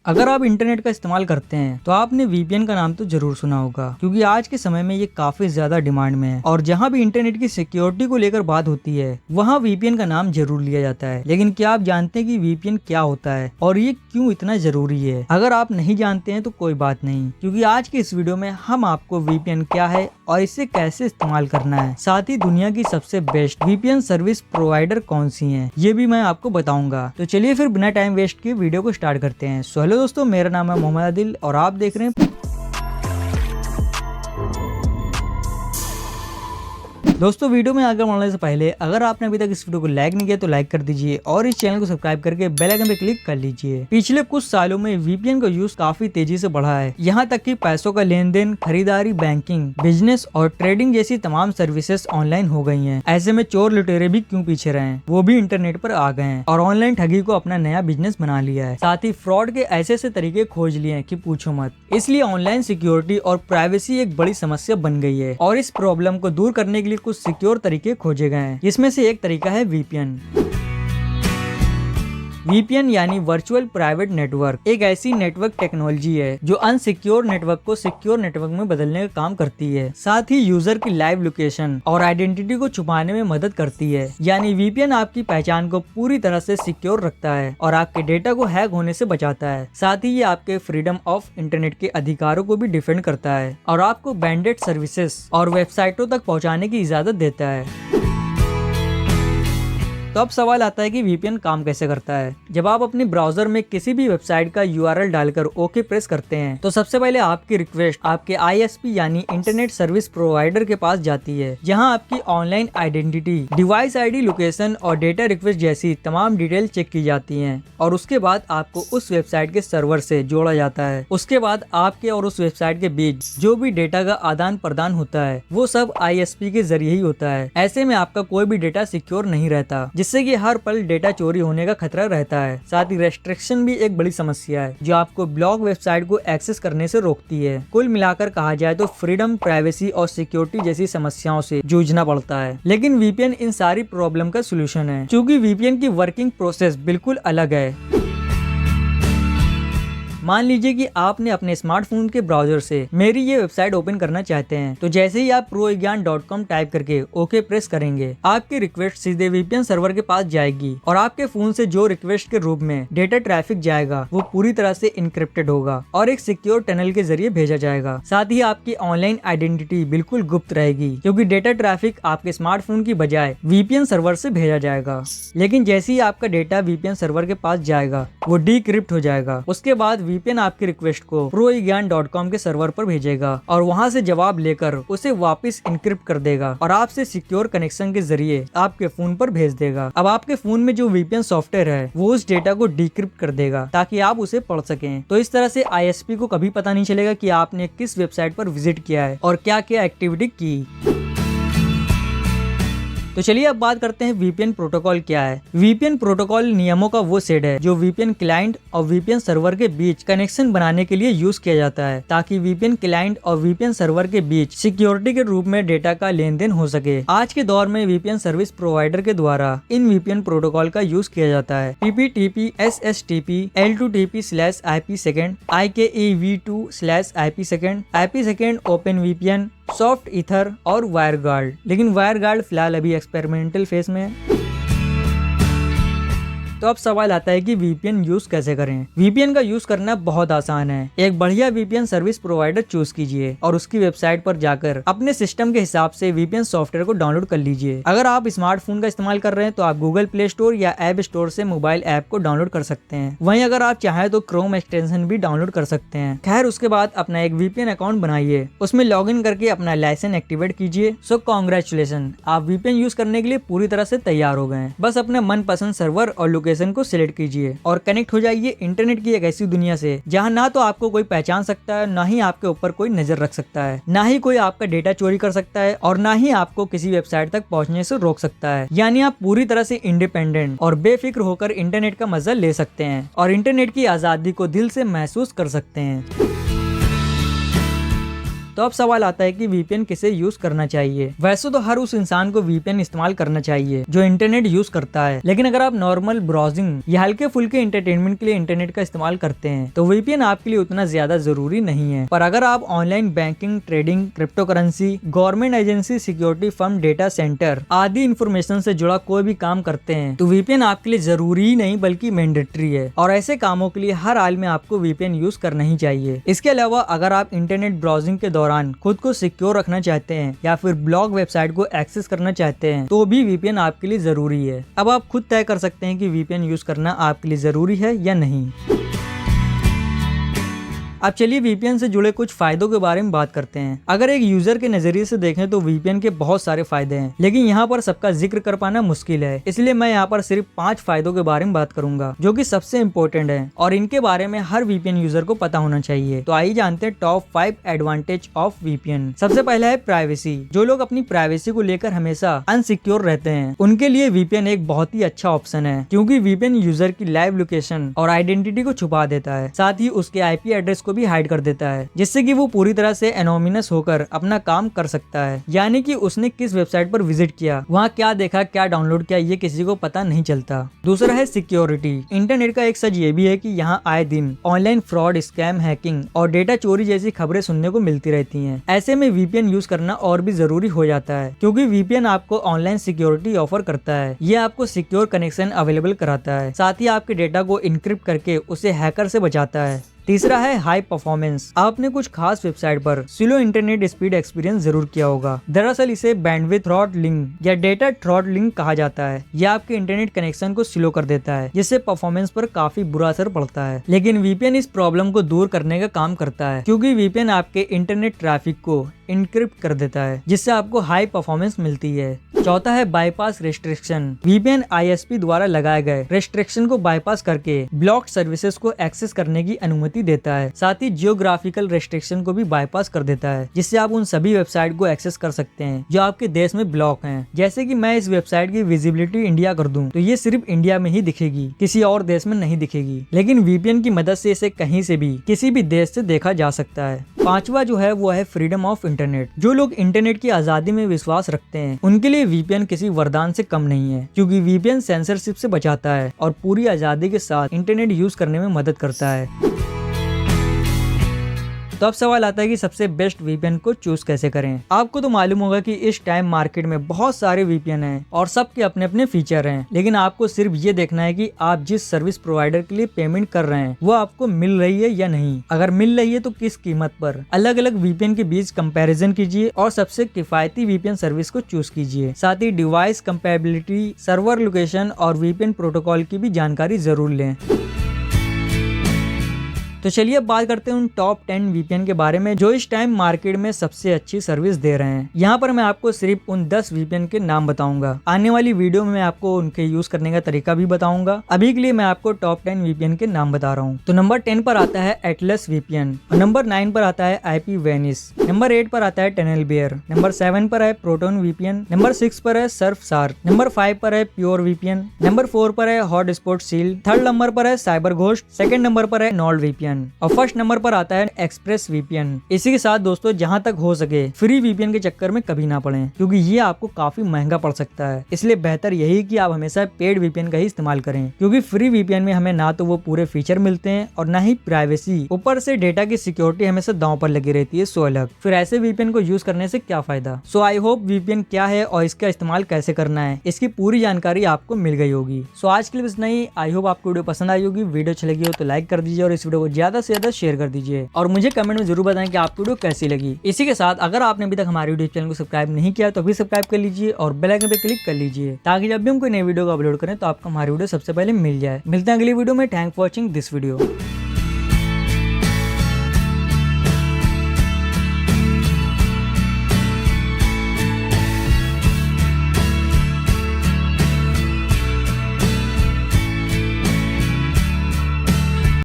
अगर आप इंटरनेट का इस्तेमाल करते हैं तो आपने वीपीएन का नाम तो जरूर सुना होगा, क्योंकि आज के समय में ये काफी ज्यादा डिमांड में है और जहां भी इंटरनेट की सिक्योरिटी को लेकर बात होती है वहां वीपीएन का नाम जरूर लिया जाता है। लेकिन क्या आप जानते हैं कि वीपीएन क्या होता है और ये क्यों इतना जरूरी है? अगर आप नहीं जानते हैं तो कोई बात नहीं, क्योंकि आज के इस वीडियो में हम आपको वीपीएन क्या है और इसे कैसे इस्तेमाल करना है, साथ ही दुनिया की सबसे बेस्ट वीपीएन सर्विस प्रोवाइडर कौन सी हैं, ये भी मैं आपको बताऊंगा। तो चलिए फिर बिना टाइम वेस्ट किए वीडियो को स्टार्ट करते हैं। हेलो दोस्तों, मेरा नाम है मोहम्मद आदिल और आप देख रहे हैं। दोस्तों, वीडियो में आगे बढ़ने से पहले अगर आपने अभी तक इस वीडियो को लाइक नहीं किया तो लाइक कर दीजिए और इस चैनल को सब्सक्राइब करके बेल आइकन पे क्लिक कर लीजिए। पिछले कुछ सालों में वीपीएन का यूज काफी तेजी से बढ़ा है, यहाँ तक कि पैसों का लेन देन, खरीदारी, बैंकिंग, बिजनेस और ट्रेडिंग जैसी तमाम सर्विसेज ऑनलाइन हो गई हैं। ऐसे में चोर लुटेरे भी क्यों पीछे रहे, वो भी इंटरनेट पर आ गए हैं और ऑनलाइन ठगी को अपना नया बिजनेस बना लिया है। साथ ही फ्रॉड के ऐसे ऐसे तरीके खोज लिए हैं कि पूछो मत। इसलिए ऑनलाइन सिक्योरिटी और प्राइवेसी एक बड़ी समस्या बन गई है और इस प्रॉब्लम को दूर करने के लिए कुछ सिक्योर तरीके खोजे गए हैं। इसमें से एक तरीका है वीपीएन। वीपीएन यानी वर्चुअल प्राइवेट नेटवर्क एक ऐसी नेटवर्क टेक्नोलॉजी है जो अनसिक्योर नेटवर्क को सिक्योर नेटवर्क में बदलने का काम करती है। साथ ही यूजर की लाइव लोकेशन और आइडेंटिटी को छुपाने में मदद करती है। यानी वीपीएन आपकी पहचान को पूरी तरह से सिक्योर रखता है और आपके डेटा को हैक होने से बचाता है। साथ ही ये आपके फ्रीडम ऑफ इंटरनेट के अधिकारों को भी डिफेंड करता है और आपको बैंडेड सर्विसेज और वेबसाइटों तक पहुँचाने की इजाजत देता है। तो अब सवाल आता है कि वीपीएन काम कैसे करता है। जब आप अपने ब्राउजर में किसी भी वेबसाइट का यूआरएल डालकर ओके प्रेस करते हैं तो सबसे पहले आपकी रिक्वेस्ट आपके आईएसपी यानी इंटरनेट सर्विस प्रोवाइडर के पास जाती है, जहां आपकी online identity, device ID, location और डेटा रिक्वेस्ट जैसी तमाम डिटेल चेक की जाती हैं और उसके बाद आपको उस वेबसाइट के सर्वर से जोड़ा जाता है। उसके बाद आपके और उस वेबसाइट के बीच जो भी डेटा का आदान प्रदान होता है वो सब आईएसपी के जरिए ही होता है। ऐसे में आपका कोई भी डेटा सिक्योर नहीं रहता, जिससे कि हर पल डेटा चोरी होने का खतरा रहता है। साथ ही रेस्ट्रिक्शन भी एक बड़ी समस्या है जो आपको ब्लॉक वेबसाइट को एक्सेस करने से रोकती है। कुल मिलाकर कहा जाए तो फ्रीडम, प्राइवेसी और सिक्योरिटी जैसी समस्याओं से जूझना पड़ता है। लेकिन वीपीएन इन सारी प्रॉब्लम का सोल्यूशन है, क्योंकि वीपीएन की वर्किंग प्रोसेस बिल्कुल अलग है। मान लीजिए कि आपने अपने स्मार्टफोन के ब्राउजर से मेरी ये वेबसाइट ओपन करना चाहते हैं, तो जैसे ही आप provigyaan.com टाइप करके ओके प्रेस करेंगे आपकी रिक्वेस्ट सीधे वीपीएन सर्वर के पास जाएगी और आपके फोन से जो रिक्वेस्ट के रूप में डेटा ट्रैफिक जाएगा वो पूरी तरह से इनक्रिप्टेड होगा और एक सिक्योर टनल के जरिए भेजा जाएगा। साथ ही आपकी ऑनलाइन आइडेंटिटी बिल्कुल गुप्त रहेगी, क्योंकि डेटा ट्रैफिक आपके स्मार्टफोन की बजाय वीपीएन सर्वर से भेजा जाएगा। लेकिन जैसे ही आपका डेटा वीपीएन सर्वर के पास जाएगा वो डीक्रिप्ट हो जाएगा। उसके बाद वीपीएन आपकी रिक्वेस्ट को provigyaan.com के सर्वर पर भेजेगा और वहां से जवाब लेकर उसे वापस इनक्रिप्ट कर देगा और आपसे सिक्योर कनेक्शन के जरिए आपके फोन पर भेज देगा। अब आपके फोन में जो वीपीएन सॉफ्टवेयर है वो उस डेटा को डिक्रिप्ट कर देगा ताकि आप उसे पढ़ सकें। तो इस तरह से आईएसपी को कभी पता नहीं चलेगा कि आपने किस वेबसाइट पर विजिट किया है और क्या क्या एक्टिविटी की। तो चलिए अब बात करते हैं वीपीएन प्रोटोकॉल क्या है। वीपीएन प्रोटोकॉल नियमों का वो सेट है जो वीपीएन क्लाइंट और वीपीएन सर्वर के बीच कनेक्शन बनाने के लिए यूज किया जाता है, ताकि वीपीएन क्लाइंट और वीपीएन सर्वर के बीच सिक्योरिटी के रूप में डेटा का लेन देन हो सके। आज के दौर में वीपीएन सर्विस प्रोवाइडर के द्वारा इन वीपीएन प्रोटोकॉल का यूज किया जाता है। टीपीटीपी, एसएसटीपी, L2TP/IP2, IKEv2/IP2, IP2, open VPN, soft ether और वायरगार्ड। लेकिन वायरगार्ड फिलहाल अभी एक्सपेरिमेंटल फेज में है। तो अब सवाल आता है कि वीपीएन यूज कैसे करें। वीपीएन का यूज करना बहुत आसान है। एक बढ़िया वीपीएन सर्विस प्रोवाइडर चूज कीजिए और उसकी वेबसाइट पर जाकर अपने सिस्टम के हिसाब से वीपीएन सॉफ्टवेयर को डाउनलोड कर लीजिए। अगर आप स्मार्टफोन का इस्तेमाल कर रहे हैं तो आप गूगल प्ले स्टोर या ऐप स्टोर से मोबाइल ऐप को डाउनलोड कर सकते हैं। वहीं अगर आप चाहें तो क्रोम एक्सटेंशन भी डाउनलोड कर सकते हैं। खैर, उसके बाद अपना एक वीपीएन अकाउंट बनाइए, उसमें लॉग इन करके अपना लाइसेंस एक्टिवेट कीजिए। सो कांग्रेचुलेशन, आप वीपीएन यूज करने के लिए पूरी तरह से तैयार हो गए। बस अपने मनपसंद सर्वर और लोकेशन को सिलेक्ट कीजिए और कनेक्ट हो जाइए इंटरनेट की एक ऐसी दुनिया से जहां ना तो आपको कोई पहचान सकता है, ना ही आपके ऊपर कोई नजर रख सकता है, ना ही कोई आपका डेटा चोरी कर सकता है और ना ही आपको किसी वेबसाइट तक पहुंचने से रोक सकता है। यानी आप पूरी तरह से इंडिपेंडेंट और बेफिक्र होकर इंटरनेट का मजा ले सकते हैं और इंटरनेट की आजादी को दिल से महसूस कर सकते हैं। तो अब सवाल आता है कि वीपीएन किसे यूज करना चाहिए। वैसे तो हर उस इंसान को वीपीएन इस्तेमाल करना चाहिए जो इंटरनेट यूज करता है, लेकिन अगर आप नॉर्मल ब्राउजिंग या हल्के फुल्के एंटरटेनमेंट के लिए इंटरनेट का इस्तेमाल करते हैं तो वीपीएन आपके लिए उतना ज्यादा जरूरी नहीं है। पर अगर आप online banking, trading, crypto currency, government agency, security firm, data centre आदि इंफॉर्मेशन से जुड़ा कोई भी काम करते हैं तो वीपीएन आपके लिए जरूरी ही नहीं बल्कि मैंडेटरी है, और ऐसे कामों के लिए हर हाल में आपको वीपीएन यूज करना ही चाहिए। इसके अलावा अगर आप इंटरनेट ब्राउजिंग के दौरान खुद को सिक्योर रखना चाहते हैं या फिर ब्लॉग वेबसाइट को एक्सेस करना चाहते हैं तो भी वीपीएन आपके लिए जरूरी है। अब आप खुद तय कर सकते हैं कि वीपीएन यूज करना आपके लिए जरूरी है या नहीं। अब चलिए वीपीएन से जुड़े कुछ फायदों के बारे में बात करते हैं। अगर एक यूजर के नजरिए से देखें तो वीपीएन के बहुत सारे फायदे हैं, लेकिन यहाँ पर सबका जिक्र कर पाना मुश्किल है, इसलिए मैं यहाँ पर सिर्फ 5 फायदों के बारे में बात करूंगा जो कि सबसे इम्पोर्टेंट है और इनके बारे में हर वीपीएन यूजर को पता होना चाहिए। तो आइए जानते हैं टॉप 5 एडवांटेज ऑफ वीपीएन। सबसे पहला है प्राइवेसी। जो लोग अपनी प्राइवेसी को लेकर हमेशा अनसिक्योर रहते हैं उनके लिए वीपीएन एक बहुत ही अच्छा ऑप्शन है, क्योंकि वीपीएन यूजर की लाइव लोकेशन और आइडेंटिटी को छुपा देता है, साथ ही उसके आईपी एड्रेस को भी हाइड कर देता है, जिससे कि वो पूरी तरह से एनोनिमस होकर अपना काम कर सकता है। यानी कि उसने किस वेबसाइट पर विजिट किया, वहाँ क्या देखा, क्या डाउनलोड किया, ये किसी को पता नहीं चलता। दूसरा है सिक्योरिटी। इंटरनेट का एक सच ये भी है कि यहाँ आए दिन ऑनलाइन फ्रॉड, स्कैम, हैकिंग और डेटा चोरी जैसी खबरें सुनने को मिलती रहती हैं। ऐसे में वीपीएन यूज करना और भी जरूरी हो जाता है, क्योंकि वीपीएन आपको ऑनलाइन सिक्योरिटी ऑफर करता है। ये आपको सिक्योर कनेक्शन अवेलेबल कराता है, साथ ही आपके डेटा को इनक्रिप्ट करके उसे हैकर से बचाता है। तीसरा है हाई परफॉर्मेंस। आपने कुछ खास वेबसाइट पर स्लो इंटरनेट स्पीड एक्सपीरियंस जरूर किया होगा। दरअसल इसे बैंडविड्थ थ्रॉटलिंग या डेटा थ्रॉटलिंग कहा जाता है। यह आपके इंटरनेट कनेक्शन को स्लो कर देता है, जिससे परफॉर्मेंस पर काफी बुरा असर पड़ता है। लेकिन वीपीएन इस प्रॉब्लम को दूर करने का काम करता है, क्योंकि वीपीएन आपके इंटरनेट ट्रैफिक को इनक्रिप्ट कर देता है, जिससे आपको हाई परफॉर्मेंस मिलती है। चौथा है बाईपास रेस्ट्रिक्शन। वीपीएन आईएसपी द्वारा लगाए गए रेस्ट्रिक्शन को बाईपास करके ब्लॉक्ड सर्विसेज को एक्सेस करने की अनुमति देता है। साथ ही जियोग्राफिकल रेस्ट्रिक्शन को भी बाईपास कर देता है, जिससे आप उन सभी वेबसाइट को एक्सेस कर सकते हैं जो आपके देश में ब्लॉक हैं। जैसे कि मैं इस वेबसाइट की विजिबिलिटी इंडिया कर दूं तो ये सिर्फ इंडिया में ही दिखेगी, किसी और देश में नहीं दिखेगी। लेकिन वीपीएन की मदद से इसे कहीं से भी किसी भी देश से देखा जा सकता है। पांचवा जो है वो है फ्रीडम ऑफ इंटरनेट। जो लोग इंटरनेट की आजादी में विश्वास रखते हैं उनके लिए वीपीएन किसी वरदान से कम नहीं है, क्योंकि वीपीएन सेंसरशिप से बचाता है और पूरी आजादी के साथ इंटरनेट यूज करने में मदद करता है। तो अब सवाल आता है कि सबसे बेस्ट वीपीएन को चूज कैसे करें। आपको तो मालूम होगा कि इस टाइम मार्केट में बहुत सारे वीपीएन हैं और सबके अपने अपने फीचर हैं, लेकिन आपको सिर्फ ये देखना है कि आप जिस सर्विस प्रोवाइडर के लिए पेमेंट कर रहे हैं वो आपको मिल रही है या नहीं। अगर मिल रही है तो किस कीमत पर। अलग अलग वीपीएन के बीच कंपैरिजन कीजिए और सबसे किफायती वीपीएन सर्विस को चूज कीजिए। साथ ही डिवाइस कंपैटिबिलिटी, सर्वर लोकेशन और वीपीएन प्रोटोकॉल की भी जानकारी जरूर लें। तो चलिए अब बात करते हैं उन टॉप 10 वीपीएन के बारे में जो इस टाइम मार्केट में सबसे अच्छी सर्विस दे रहे हैं। यहाँ पर मैं आपको सिर्फ उन 10 वीपीएन के नाम बताऊंगा। आने वाली वीडियो में मैं आपको उनके यूज करने का तरीका भी बताऊंगा। अभी के लिए मैं आपको टॉप 10 वीपीएन के नाम बता रहा हूँ। तो नंबर 10 पर आता है एटलस वीपीएन, नंबर 9 पर आता है आईपी वेनिस, नंबर 8 पर आता है टनल बेयर, नंबर 7 पर है प्रोटोन वीपीएन, नंबर 6 पर है सर्फसार, नंबर 5 पर है प्योर वीपीएन, नंबर 4 पर है हॉटस्पॉट सील, थर्ड नंबर पर है साइबर घोस्ट, सेकंड नंबर पर है नॉर्ड वीपीएन और फर्स्ट नंबर पर आता है एक्सप्रेस वीपीएन। इसी के साथ दोस्तों जहां तक हो सके फ्री वीपीएन के चक्कर में कभी ना पड़ें, क्योंकि ये आपको काफी महंगा पड़ सकता है। इसलिए बेहतर यही कि आप हमेशा पेड वीपीएन का ही इस्तेमाल करें, क्योंकि फ्री वीपीएन में हमें ना तो वो पूरे फीचर मिलते हैं और ना ही प्राइवेसी, ऊपर से डेटा की सिक्योरिटी हमेशा दांव पर लगी रहती है। सो अलग फिर ऐसे वीपीएन को यूज करने से क्या फायदा। सो आई होप वीपीएन क्या है और इसका इस्तेमाल कैसे करना है इसकी पूरी जानकारी आपको मिल गई होगी। सो आज के लिए बस नहीं। आई होप आपको वीडियो पसंद आई होगी। वीडियो अच्छी लगी हो तो लाइक कर दीजिए और इस वीडियो को ज्यादा से ज्यादा शेयर कर दीजिए और मुझे कमेंट में जरूर बताएं कि आपको वीडियो कैसी लगी। इसी के साथ अगर आपने अभी तक हमारे यूट्यूब चैनल को सब्सक्राइब नहीं किया तो अभी सब्सक्राइब कर लीजिए और बेल आइकन पे क्लिक कर लीजिए, ताकि जब भी हम कोई नई वीडियो को अपलोड करें तो आपको हमारी वीडियो सबसे पहले मिल जाए। मिलते हैं अगली वीडियो में। Thank for watching this video.